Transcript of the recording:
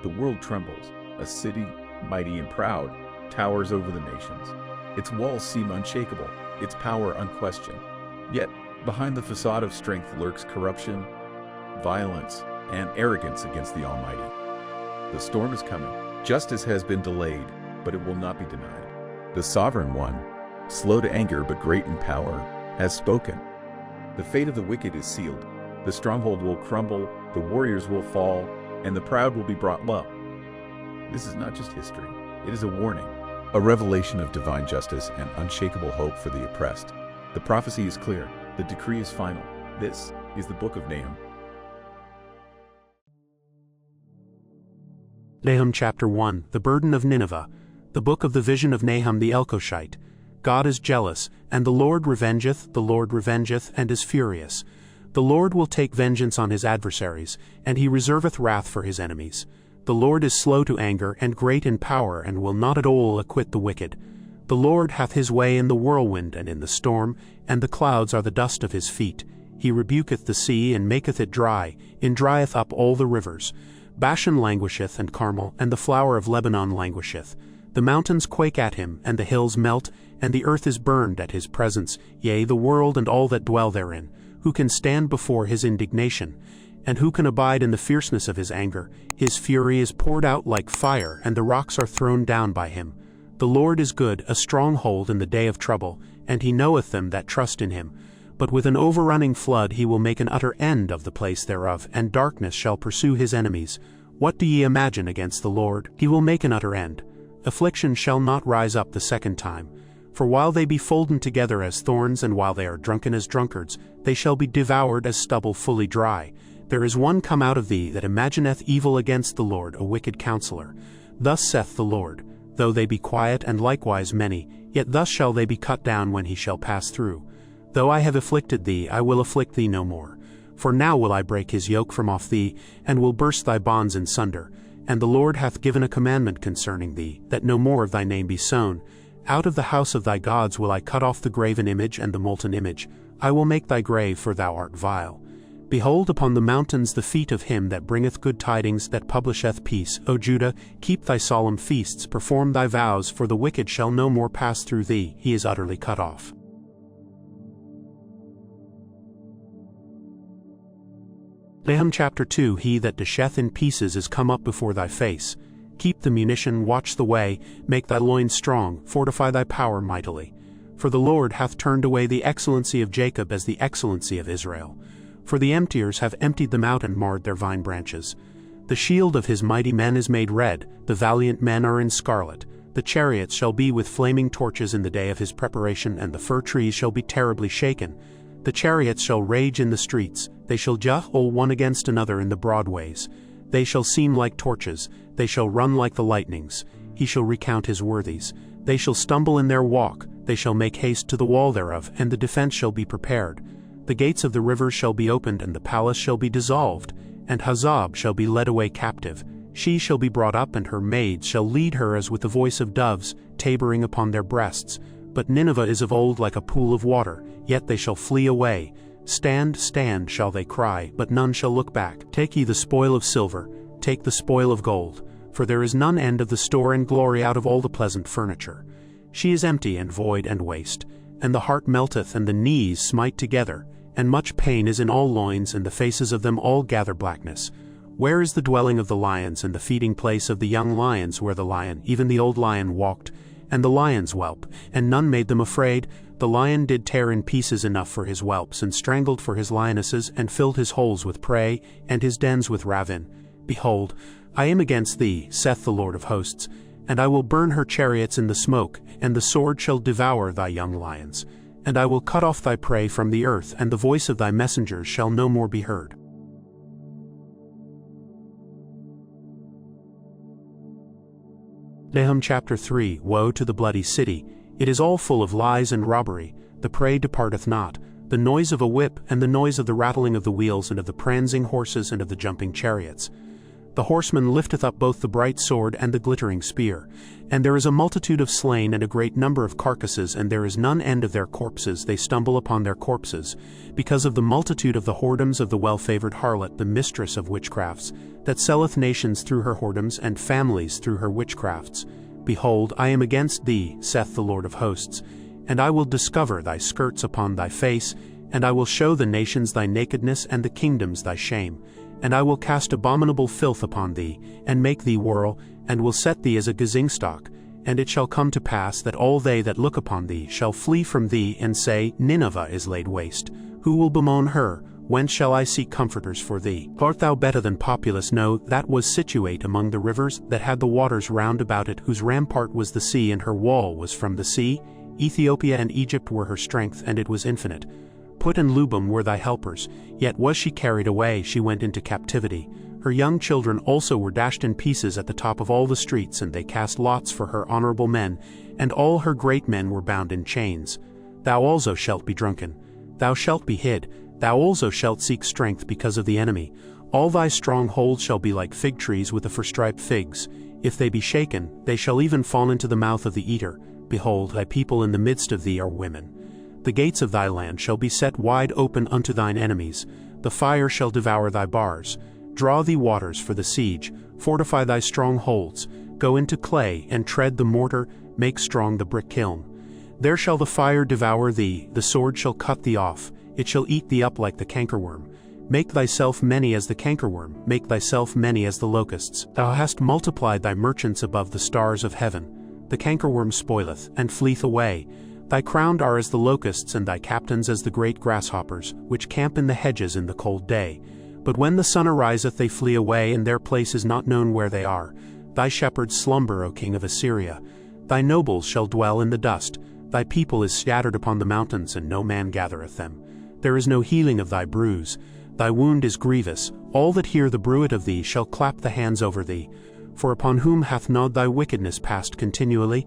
The world trembles. A city, mighty and proud, towers over the nations. Its walls seem unshakable, its power unquestioned. Yet, behind the facade of strength lurks corruption, violence, and arrogance against the Almighty. The storm is coming. Justice has been delayed, but it will not be denied. The Sovereign One, slow to anger but great in power, has spoken. The fate of the wicked is sealed. The stronghold will crumble, the warriors will fall, and the proud will be brought low. This is not just history, it is a warning, a revelation of divine justice and unshakable hope for the oppressed. The prophecy is clear, the decree is final. This is the book of Nahum. Nahum chapter 1, the burden of Nineveh, the book of the vision of Nahum the Elkoshite. God is jealous, and the Lord revengeth, and is furious. The Lord will take vengeance on his adversaries, and he reserveth wrath for his enemies. The Lord is slow to anger, and great in power, and will not at all acquit the wicked. The Lord hath his way in the whirlwind and in the storm, and the clouds are the dust of his feet. He rebuketh the sea, and maketh it dry, and drieth up all the rivers. Bashan languisheth, and Carmel, and the flower of Lebanon languisheth. The mountains quake at him, and the hills melt, and the earth is burned at his presence, yea, the world and all that dwell therein. Who can stand before his indignation? And who can abide in the fierceness of his anger? His fury is poured out like fire, and the rocks are thrown down by him. The Lord is good, a stronghold in the day of trouble, and he knoweth them that trust in him. But with an overrunning flood he will make an utter end of the place thereof, and darkness shall pursue his enemies. What do ye imagine against the Lord? He will make an utter end. Affliction shall not rise up the second time. For while they be folden together as thorns, and while they are drunken as drunkards, they shall be devoured as stubble fully dry. There is one come out of thee that imagineth evil against the Lord, a wicked counselor. Thus saith the Lord, though they be quiet and likewise many, yet thus shall they be cut down when he shall pass through. Though I have afflicted thee, I will afflict thee no more. For now will I break his yoke from off thee, and will burst thy bonds in sunder. And the Lord hath given a commandment concerning thee, that no more of thy name be sown. Out of the house of thy gods will I cut off the graven image and the molten image. I will make thy grave, for thou art vile. Behold upon the mountains the feet of him that bringeth good tidings, that publisheth peace. O Judah, keep thy solemn feasts, perform thy vows, for the wicked shall no more pass through thee, he is utterly cut off. Nahum chapter 2, he that disheth in pieces is come up before thy face. Keep the munition, watch the way, make thy loins strong, fortify thy power mightily. For the Lord hath turned away the excellency of Jacob as the excellency of Israel. For the emptiers have emptied them out and marred their vine branches. The shield of his mighty men is made red, the valiant men are in scarlet. The chariots shall be with flaming torches in the day of his preparation, and the fir trees shall be terribly shaken. The chariots shall rage in the streets, they shall jahol one against another in the broad ways. They shall seem like torches, they shall run like the lightnings. He shall recount his worthies. They shall stumble in their walk, they shall make haste to the wall thereof, and the defense shall be prepared. The gates of the rivers shall be opened, and the palace shall be dissolved, and Hazab shall be led away captive. She shall be brought up, and her maids shall lead her as with the voice of doves, tabering upon their breasts. But Nineveh is of old like a pool of water, yet they shall flee away. Stand, stand, shall they cry, but none shall look back. Take ye the spoil of silver, take the spoil of gold, for there is none end of the store and glory out of all the pleasant furniture. She is empty and void and waste, and the heart melteth, and the knees smite together, and much pain is in all loins, and the faces of them all gather blackness. Where is the dwelling of the lions, and the feeding place of the young lions, where the lion, even the old lion, walked, and the lions whelp, and none made them afraid? The lion did tear in pieces enough for his whelps, and strangled for his lionesses, and filled his holes with prey, and his dens with ravin. Behold, I am against thee, saith the Lord of hosts, and I will burn her chariots in the smoke, and the sword shall devour thy young lions. And I will cut off thy prey from the earth, and the voice of thy messengers shall no more be heard. Nahum chapter 3, woe to the bloody city! It is all full of lies and robbery. The prey departeth not. The noise of a whip, and the noise of the rattling of the wheels, and of the prancing horses, and of the jumping chariots. The horseman lifteth up both the bright sword and the glittering spear. And there is a multitude of slain and a great number of carcasses, and there is none end of their corpses. They stumble upon their corpses, because of the multitude of the whoredoms of the well-favored harlot, the mistress of witchcrafts, that selleth nations through her whoredoms, and families through her witchcrafts. Behold, I am against thee, saith the Lord of hosts, and I will discover thy skirts upon thy face, and I will show the nations thy nakedness, and the kingdoms thy shame. And I will cast abominable filth upon thee, and make thee whirl, and will set thee as a gazing stock. And it shall come to pass that all they that look upon thee shall flee from thee, and say, Nineveh is laid waste. Who will bemoan her? Whence shall I seek comforters for thee? Art thou better than Populus? No, that was situate among the rivers, that had the waters round about it, whose rampart was the sea, and her wall was from the sea. Ethiopia and Egypt were her strength, and it was infinite. Put and Lubim were thy helpers, yet was she carried away, she went into captivity. Her young children also were dashed in pieces at the top of all the streets, and they cast lots for her honorable men, and all her great men were bound in chains. Thou also shalt be drunken. Thou shalt be hid. Thou also shalt seek strength because of the enemy. All thy strongholds shall be like fig trees with the forstriped figs. If they be shaken, they shall even fall into the mouth of the eater. Behold, thy people in the midst of thee are women. The gates of thy land shall be set wide open unto thine enemies. The fire shall devour thy bars. Draw thee waters for the siege. Fortify thy strongholds. Go into clay, and tread the mortar. Make strong the brick kiln. There shall the fire devour thee. The sword shall cut thee off. It shall eat thee up like the cankerworm. Make thyself many as the cankerworm. Make thyself many as the locusts. Thou hast multiplied thy merchants above the stars of heaven. The cankerworm spoileth, and fleeth away. Thy crowned are as the locusts, and thy captains as the great grasshoppers, which camp in the hedges in the cold day. But when the sun ariseth, they flee away, and their place is not known where they are. Thy shepherds slumber, O king of Assyria. Thy nobles shall dwell in the dust. Thy people is scattered upon the mountains, and no man gathereth them. There is no healing of thy bruise. Thy wound is grievous. All that hear the bruit of thee shall clap the hands over thee. For upon whom hath not thy wickedness passed continually?